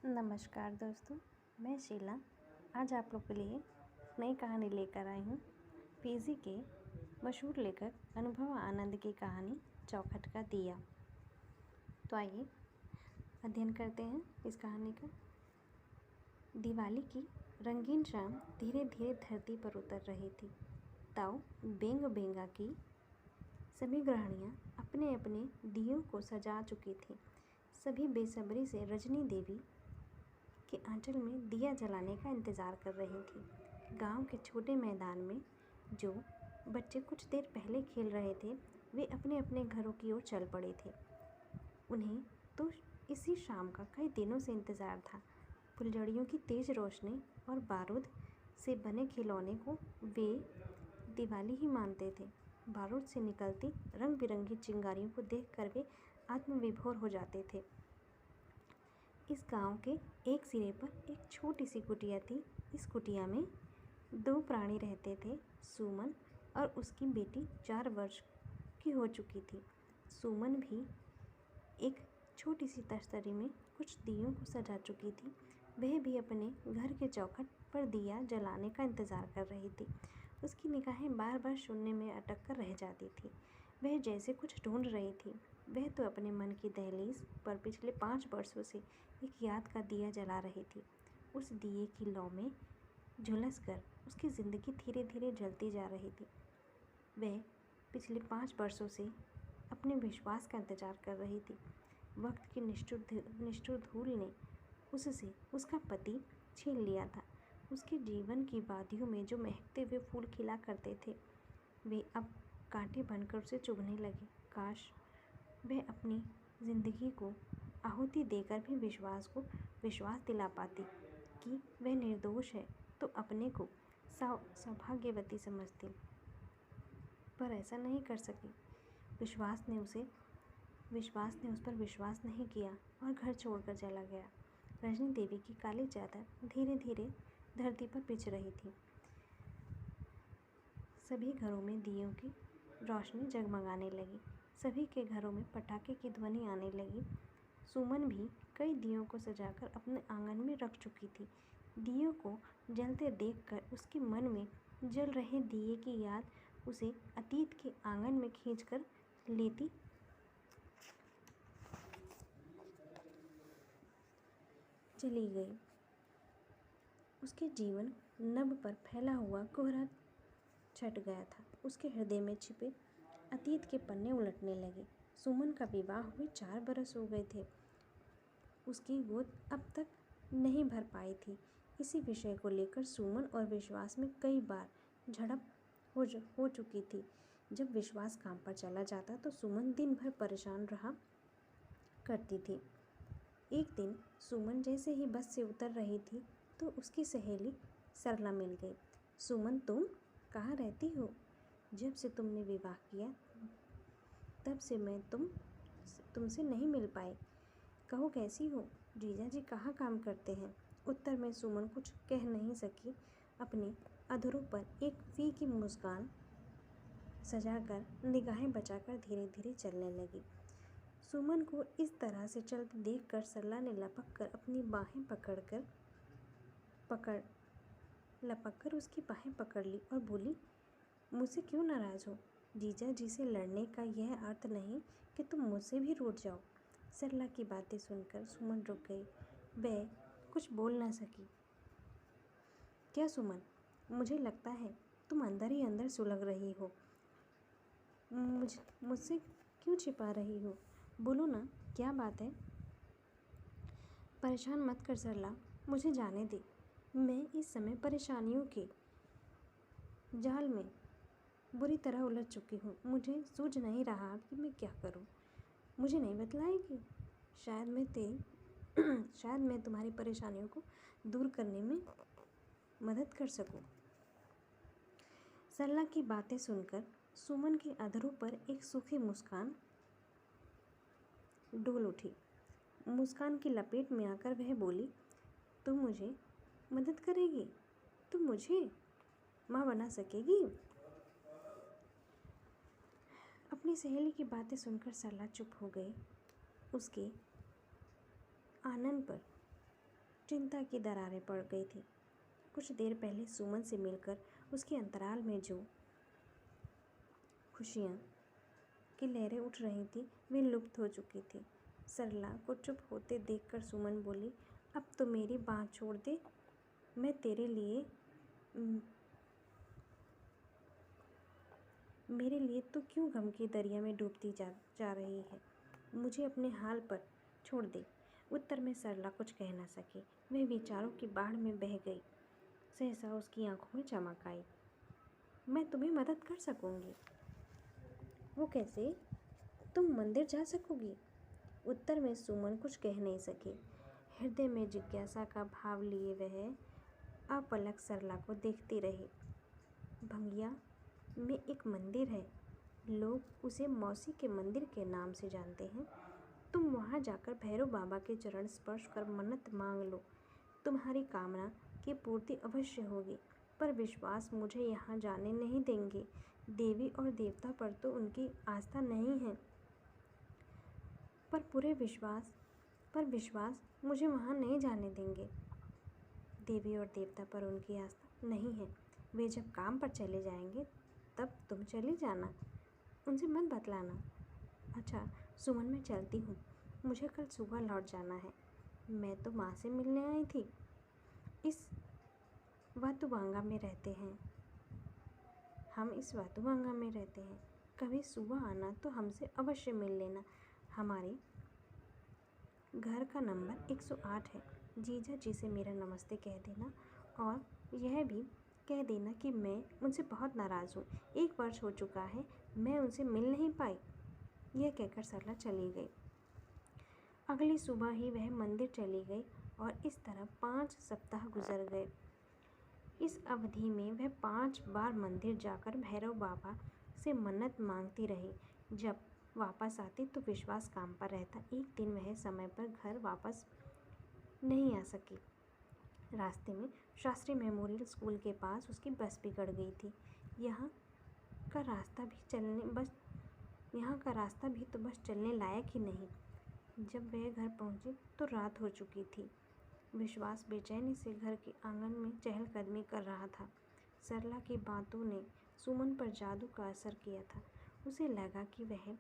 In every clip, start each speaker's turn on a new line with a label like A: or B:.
A: नमस्कार दोस्तों, मैं शीला आज आप लोग के लिए नई कहानी लेकर आई हूँ। पीजी के मशहूर लेखक अनुभव आनंद की कहानी चौखट का दिया। तो आइए अध्ययन करते हैं इस कहानी का। दिवाली की रंगीन शाम धीरे धीरे धरती पर उतर रही थी। ताऊ बेंग बेंगा की सभी गृहिणियाँ अपने अपने दियों को सजा चुकी थीं। सभी बेसब्री से रजनी देवी के आंचल में दिया जलाने का इंतज़ार कर रही थी। गांव के छोटे मैदान में जो बच्चे कुछ देर पहले खेल रहे थे, वे अपने अपने घरों की ओर चल पड़े थे। उन्हें तो इसी शाम का कई दिनों से इंतज़ार था। फुलझड़ियों की तेज़ रोशनी और बारूद से बने खिलौने को वे दिवाली ही मानते थे। बारूद से निकलती रंग बिरंगी चिंगारियों को देखकर वे आत्मविभोर हो जाते थे। इस गांव के एक सिरे पर एक छोटी सी कुटिया थी। इस कुटिया में दो प्राणी रहते थे। सुमन और उसकी बेटी 4 वर्ष की हो चुकी थी। सुमन भी एक छोटी सी तस्तरी में कुछ दियों को सजा चुकी थी। वह भी अपने घर के चौखट पर दिया जलाने का इंतज़ार कर रही थी। उसकी निगाहें बार बार शून्य में अटक कर रह जाती थी। वह जैसे कुछ ढूंढ रही थी। वह तो अपने मन की दहलीज पर पिछले 5 वर्षों से एक याद का दिया जला रही थी। उस दिए की लौ में झुलस कर उसकी ज़िंदगी धीरे धीरे जलती जा रही थी। वह पिछले 5 वर्षों से अपने विश्वास का इंतजार कर रही थी। वक्त की निष्ठुर धूल ने उससे उसका पति छीन लिया था। उसके जीवन की वादियों में जो महकते हुए फूल खिला करते थे, वे अब कांटे बनकर उसे चुभने लगे। काश वह अपनी ज़िंदगी को आहुति देकर भी विश्वास दिला पाती कि वह निर्दोष है, तो अपने को सौभाग्यवती समझती। पर ऐसा नहीं कर सकी। विश्वास ने उस पर विश्वास नहीं किया और घर छोड़कर चला गया। रजनी देवी की काली चादर धीरे धीरे धरती पर बिछ रही थी। सभी घरों में दियों की रोशनी जगमगाने लगी। सभी के घरों में पटाखे की ध्वनि आने लगी। सुमन भी कई दियों को सजाकर अपने आंगन में रख चुकी थी। दियों को जलते देखकर उसके मन में जल रहे दिए की याद उसे अतीत के आंगन में खींचकर लेती चली गई। उसके जीवन नभ पर फैला हुआ कोहरा छट गया था। उसके हृदय में छिपे अतीत के पन्ने उलटने लगे। सुमन का विवाह हुए 4 बरस हो गए थे। उसकी गोद अब तक नहीं भर पाई थी। इसी विषय को लेकर सुमन और विश्वास में कई बार झड़प हो चुकी थी। जब विश्वास काम पर चला जाता तो सुमन दिन भर परेशान रहा करती थी। एक दिन सुमन जैसे ही बस से उतर रही थी तो उसकी सहेली सरला मिल गई। सुमन, तुम कहाँ रहती हो? जब से तुमने विवाह किया तब से मैं तुमसे नहीं मिल पाई। कहो कैसी हो? जीजा जी कहाँ काम करते हैं? उत्तर में सुमन कुछ कह नहीं सकी। अपने अधरों पर एक फीकी मुस्कान सजाकर निगाहें बचाकर धीरे धीरे चलने लगी। सुमन को इस तरह से चलते देखकर सरला ने लपक कर अपनी बाहें लपक कर उसकी बाहें पकड़ ली और बोली, मुझसे क्यों नाराज़ हो? जीजा जी से लड़ने का यह अर्थ नहीं कि तुम मुझसे भी रूठ जाओ। सरला की बातें सुनकर सुमन रुक गई। वह कुछ बोल ना सकी। क्या सुमन, मुझे लगता है तुम अंदर ही अंदर सुलग रही हो। मुझसे क्यों छिपा रही हो? बोलो ना, क्या बात है? परेशान मत कर सरला, मुझे जाने दे। मैं इस समय परेशानियों के जाल में बुरी तरह उलझ चुकी हूँ। मुझे सूझ नहीं रहा कि मैं क्या करूँ। मुझे नहीं बतलाएगी? शायद मैं तुम्हारी परेशानियों को दूर करने में मदद कर सकूँ। सरला की बातें सुनकर सुमन के अधरों पर एक सूखी मुस्कान डोल उठी। मुस्कान की लपेट में आकर वह बोली, तुम मुझे मदद करेगी? तुम मुझे माँ बना सकेगी? अपनी सहेली की बातें सुनकर सरला चुप हो गई। उसके आनन पर चिंता की दरारें पड़ गई थी। कुछ देर पहले सुमन से मिलकर उसके अंतराल में जो खुशियाँ की लहरें उठ रही थी वे लुप्त हो चुकी थी। सरला को चुप होते देखकर सुमन बोली, अब तो मेरी बात छोड़ दे। मैं तेरे लिए मेरे लिए तो क्यों गम की दरिया में डूबती जा रही है। मुझे अपने हाल पर छोड़ दे। उत्तर में सरला कुछ कह न सकी। वह विचारों की बाढ़ में बह गई। सहसा उसकी आंखों में चमक आई। मैं तुम्हें मदद कर सकूंगी। वो कैसे? तुम मंदिर जा सकोगी? उत्तर में सुमन कुछ कह नहीं सकी। हृदय में जिज्ञासा का भाव लिए वह अपलक सरला को देखती रही। भंगिया में एक मंदिर है। लोग उसे मौसी के मंदिर के नाम से जानते हैं। तुम वहाँ जाकर भैरव बाबा के चरण स्पर्श कर मन्नत मांग लो। तुम्हारी कामना की पूर्ति अवश्य होगी। पर विश्वास मुझे यहाँ जाने नहीं देंगे। देवी और देवता पर तो उनकी आस्था नहीं है, पर विश्वास मुझे वहाँ नहीं जाने देंगे। देवी और देवता पर उनकी आस्था नहीं है। वे जब काम पर चले जाएंगे तब तुम चली जाना, उनसे मत बतलाना। अच्छा सुमन, मैं चलती हूँ। मुझे कल सुबह लौट जाना है। मैं तो माँ से मिलने आई थी। इस वातुवांगा में रहते हैं। हम इस वातुवांगा में रहते हैं। कभी सुबह आना तो हमसे अवश्य मिल लेना। हमारे घर का नंबर 108 है। जीजा जी से मेरा नमस्ते कह देना और यह भी कह देना कि मैं उनसे बहुत नाराज़ हूँ। 1 वर्ष हो चुका है मैं उनसे मिल नहीं पाई। यह कहकर सरला चली गई। अगली सुबह ही वह मंदिर चली गई और इस तरह 5 सप्ताह गुजर गए। इस अवधि में वह 5 बार मंदिर जाकर भैरव बाबा से मन्नत मांगती रही। जब वापस आती तो विश्वास काम पर रहता। एक दिन वह समय पर घर वापस नहीं आ सकी। रास्ते में शास्त्री मेमोरियल स्कूल के पास उसकी बस बिगड़ गई थी। यहाँ का रास्ता भी तो बस चलने लायक ही नहीं। जब वह घर पहुँची तो रात हो चुकी थी। विश्वास बेचैनी से घर के आंगन में चहलकदमी कर रहा था। सरला की बातों ने सुमन पर जादू का असर किया था। उसे लगा कि वह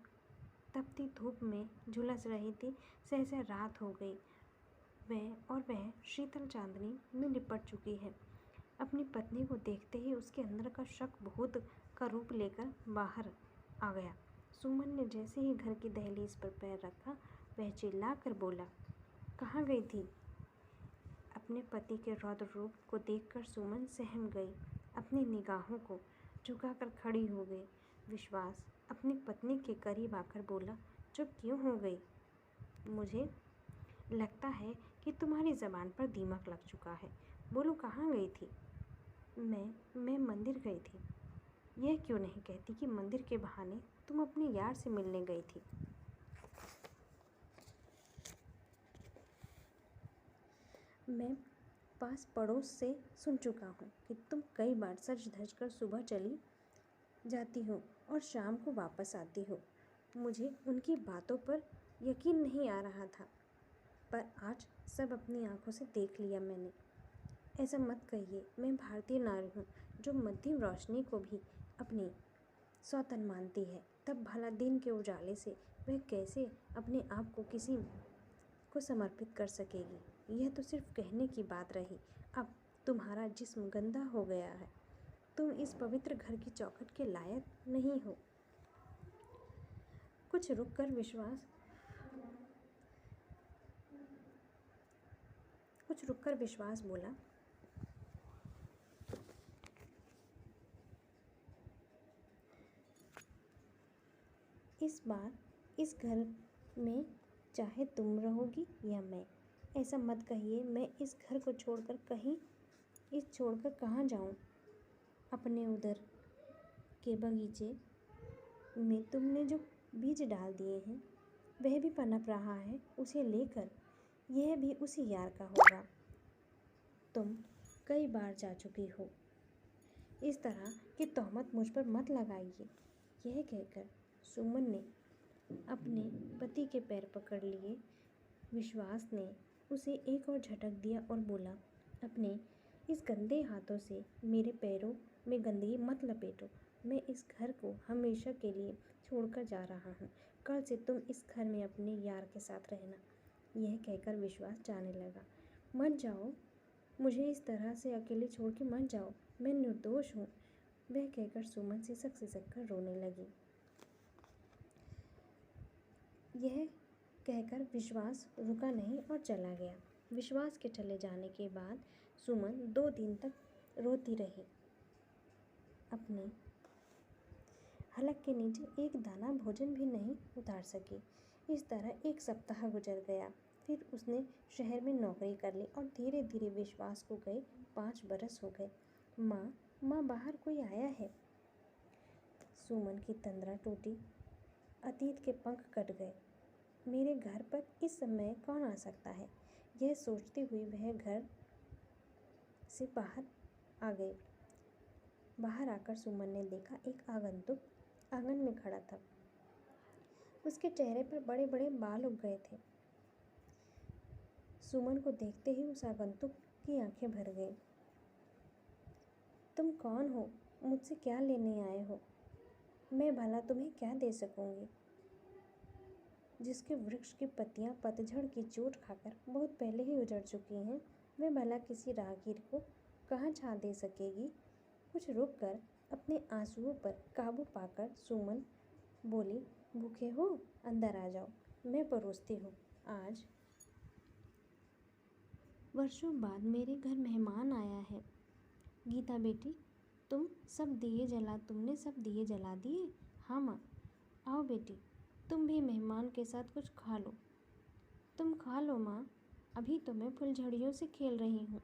A: तपती धूप में झुलस रही थी। सहसा रात हो गई। वह शीतल चांदनी में लिपट चुकी है। अपनी पत्नी को देखते ही उसके अंदर का शक भूत का रूप लेकर बाहर आ गया। सुमन ने जैसे ही घर की दहलीज पर पैर रखा वह चिल्ला कर बोला, कहाँ गई थी? अपने पति के रौद्र रूप को देखकर सुमन सहम गई। अपनी निगाहों को झुकाकर खड़ी हो गई। विश्वास अपनी पत्नी के करीब आकर बोला, चुप क्यों हो गई? मुझे लगता है कि तुम्हारी ज़बान पर दीमक लग चुका है। बोलो, कहाँ गई थी? मैं मंदिर गई थी। यह क्यों नहीं कहती कि मंदिर के बहाने तुम अपने यार से मिलने गई थी? मैं पास पड़ोस से सुन चुका हूँ कि तुम कई बार सज धज कर सुबह चली जाती हो और शाम को वापस आती हो। मुझे उनकी बातों पर यकीन नहीं आ रहा था, पर आज सब अपनी आंखों से देख लिया मैंने। ऐसा मत कहिए। मैं भारतीय नारी हूँ जो मध्यम रोशनी को भी अपनी सौतन मानती है। तब भला दिन के उजाले से वह कैसे अपने आप को किसी को समर्पित कर सकेगी? यह तो सिर्फ कहने की बात रही। अब तुम्हारा जिस्म गंदा हो गया है। तुम इस पवित्र घर की चौखट के लायक नहीं हो। कुछ रुककर विश्वास बोला, इस बार इस घर में चाहे तुम रहोगी या मैं। ऐसा मत कहिए। मैं इस घर को छोड़कर कहाँ जाऊँ? अपने उधर के बगीचे में तुमने जो बीज डाल दिए हैं वह भी पनप रहा है। उसे लेकर यह भी उसी यार का होगा। तुम कई बार जा चुकी हो। इस तरह की तोहमत मुझ पर मत लगाइए। यह कहकर सुमन ने अपने पति के पैर पकड़ लिए। विश्वास ने उसे एक और झटक दिया और बोला, अपने इस गंदे हाथों से मेरे पैरों में गंदगी मत लपेटो। मैं इस घर को हमेशा के लिए छोड़कर जा रहा हूँ। कल से तुम इस घर में अपने यार के साथ रहना। यह कहकर विश्वास जाने लगा। मत जाओ, मुझे इस तरह से अकेले छोड़ के मत जाओ, मैं निर्दोष हूँ। वह कहकर सुमन सिसक सिसक कर रोने लगी। यह कहकर विश्वास रुका नहीं और चला गया। विश्वास के चले जाने के बाद सुमन 2 दिन तक रोती रही। अपने हलक के नीचे एक दाना भोजन भी नहीं उतार सकी। इस तरह 1 सप्ताह गुजर गया। फिर उसने शहर में नौकरी कर ली और धीरे धीरे विश्वास को गए 5 बरस हो गए। माँ बाहर कोई आया है। सुमन की तंद्रा टूटी। अतीत के पंख कट गए। मेरे घर पर इस समय कौन आ सकता है? यह सोचती हुई वह घर से बाहर आ गई। बाहर आकर सुमन ने देखा एक आगंतुक आंगन में खड़ा था। उसके चेहरे पर बड़े बड़े बाल उग गए थे। सुमन को देखते ही उस आगंतुक की आंखें भर गईं। तुम कौन हो? मुझसे क्या लेने आए हो? मैं भला तुम्हें क्या दे सकूंगी? जिसके वृक्ष की पत्तियां पतझड़ की चोट खाकर बहुत पहले ही उजड़ चुकी हैं, वह भला किसी राहगीर को कहाँ छां दे सकेगी? कुछ रुक कर अपने आंसुओं पर काबू पाकर सुमन बोली, भूखे हो? अंदर आ जाओ, मैं परोसती हूँ। आज वर्षों बाद मेरे घर मेहमान आया है। गीता बेटी, तुमने सब दिए जला दिए? हाँ माँ। आओ बेटी, तुम भी मेहमान के साथ कुछ खा लो। तुम खा लो माँ, अभी तो मैं फुलझड़ियों से खेल रही हूँ।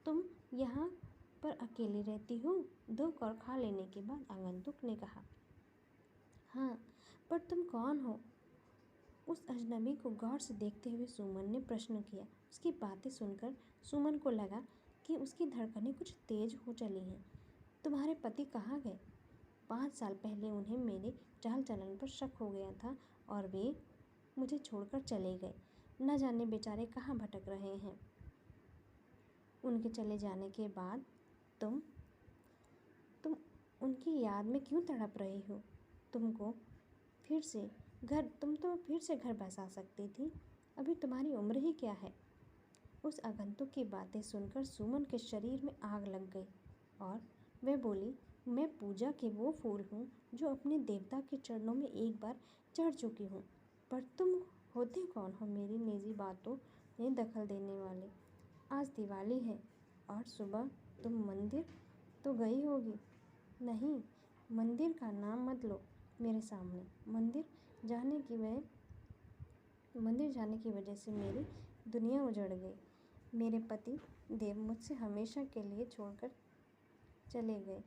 A: तुम यहाँ पर अकेले रहती हो? 2 कौर खा लेने के बाद आगंतुक ने कहा। हाँ, पर तुम कौन हो? उस अजनबी को गौर से देखते हुए सुमन ने प्रश्न किया। उसकी बातें सुनकर सुमन को लगा कि उसकी धड़कनें कुछ तेज हो चली हैं। तुम्हारे पति कहाँ गए? 5 साल पहले उन्हें मेरे चाल चलन पर शक हो गया था और वे मुझे छोड़कर चले गए। न जाने बेचारे कहाँ भटक रहे हैं। उनके चले जाने के बाद तुम उनकी याद में क्यों तड़प रही हो? तुम तो फिर से घर बसा सकती थी। अभी तुम्हारी उम्र ही क्या है? उस आगंतुक की बातें सुनकर सुमन के शरीर में आग लग गई और वह बोली, मैं पूजा के वो फूल हूँ जो अपने देवता के चरणों में एक बार चढ़ चुकी हूँ। पर तुम होते कौन हो मेरी निजी बातों में दखल देने वाले? आज दिवाली है और सुबह तुम मंदिर तो गई होगी। नहीं, मंदिर का नाम मत लो मेरे सामने। मंदिर जाने की वजह से मेरी दुनिया उजड़ गई। मेरे पति देव मुझसे हमेशा के लिए छोड़कर चले गए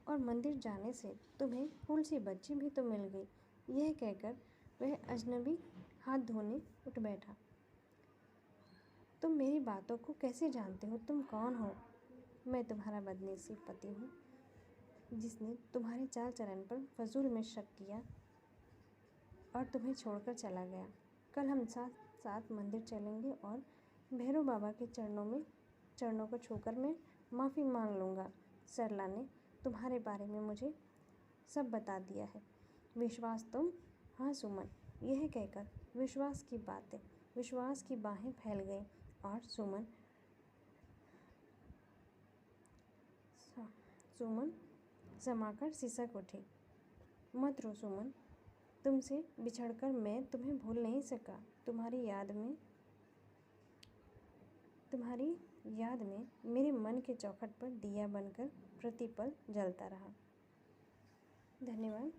A: और मंदिर जाने से तुम्हें फूल सी बच्ची भी तो मिल गई। यह कहकर वह अजनबी हाथ धोने उठ बैठा। तुम मेरी बातों को कैसे जानते हो? तुम कौन हो? मैं तुम्हारा बदनसीब पति हूँ जिसने तुम्हारे चाल चलन पर फजूल में शक किया और तुम्हें छोड़कर चला गया। कल हम साथ मंदिर चलेंगे और भैरव बाबा के चरणों को छूकर मैं माफ़ी मांग लूँगा। सरला ने तुम्हारे बारे में मुझे सब बता दिया है। विश्वास तुम? हाँ सुमन। यह कहकर विश्वास की बाहें फैल गईं और सुमन समाकर सिसक उठी। मत रो सुमन, तुमसे बिछड़कर मैं तुम्हें भूल नहीं सका। तुम्हारी याद में मेरे मन के चौखट पर दिया बनकर प्रतिपल जलता रहा। धन्यवाद।